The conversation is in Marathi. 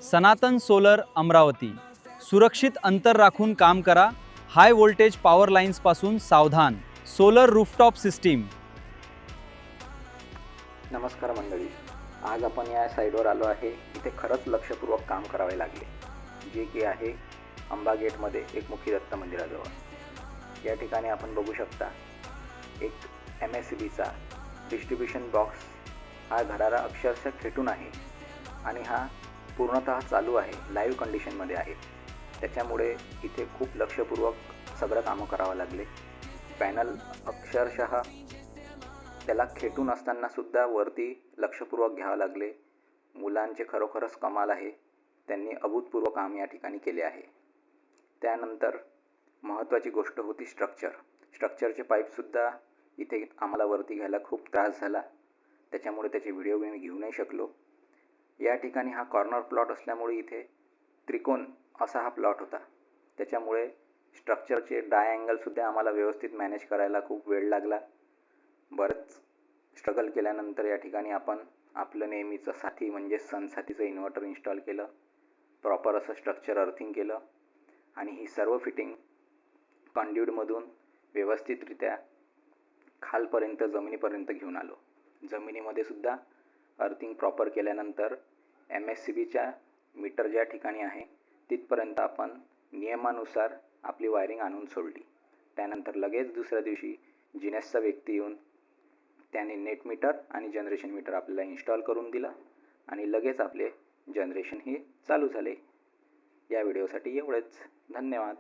सनातन सोलर अमरावती. सुरक्षित अंतर राखून काम करा. हाय व्होल्टेज पॉवर लाईन्सपासून सावधान. Solar rooftop system. नमस्कार मंडळी, आज आपण या साईडवर आलो आहे. इथे खरंच लक्षपूर्वक काम करावे लागले, जे की आहे अंबा गेटमध्ये एक मुखी दत्त मंदिराजवळ. या ठिकाणी आपण बघू शकता एक MSCBचा डिस्ट्रीब्युशन बॉक्स हा घराला अक्षरशः खेटून आहे आणि हा पूर्णतः चालू आहे, लाईव्ह कंडिशनमध्ये आहे. त्याच्यामुळे इथे खूप लक्षपूर्वक सगळं कामं करावं लागले. पॅनल अक्षरशः त्याला खेटून असतानासुद्धा वरती लक्षपूर्वक घ्यावं लागले. मुलांचे खरोखरच कमाल आहे, त्यांनी अभूतपूर्व काम या ठिकाणी केले आहे. त्यानंतर महत्त्वाची गोष्ट होती स्ट्रक्चरचे पाईपसुद्धा इथे आम्हाला वरती घ्यायला खूप त्रास झाला, त्याच्यामुळे त्याचे व्हिडिओ मी घेऊ नाही शकलो. या ठिकाणी हा कॉर्नर प्लॉट असल्यामुळे इथे त्रिकोण असा हा प्लॉट होता, त्याच्यामुळे स्ट्रक्चरचे डायअँगलसुद्धा आम्हाला व्यवस्थित मॅनेज करायला खूप वेळ लागला. बरंच स्ट्रगल केल्यानंतर या ठिकाणी आपण आपलं नेहमीचं साथी म्हणजे सनसाथीचं इन्व्हर्टर इन्स्टॉल केलं, प्रॉपर असं स्ट्रक्चर अर्थिंग केलं आणि ही सर्व फिटिंग कॉन्ड्युइटमधून व्यवस्थितरित्या खालपर्यंत जमिनीपर्यंत घेऊन आलो. जमिनीमध्ये सुद्धा अर्थिंग प्रॉपर केल्यानंतर MSCBच्या मीटर ज्या ठिकाणी आहे तिथपर्यंत आपण नियमानुसार आपली वायरिंग आणून सोडली. त्यानंतर लगेच दुसऱ्या दिवशी जिनेसचा व्यक्ती येऊन त्याने नेट मीटर आणि जनरेशन मीटर आपल्याला इन्स्टॉल करून दिला आणि लगेच आपले जनरेशन हे चालू झाले. या व्हिडिओसाठी एवढंच. धन्यवाद.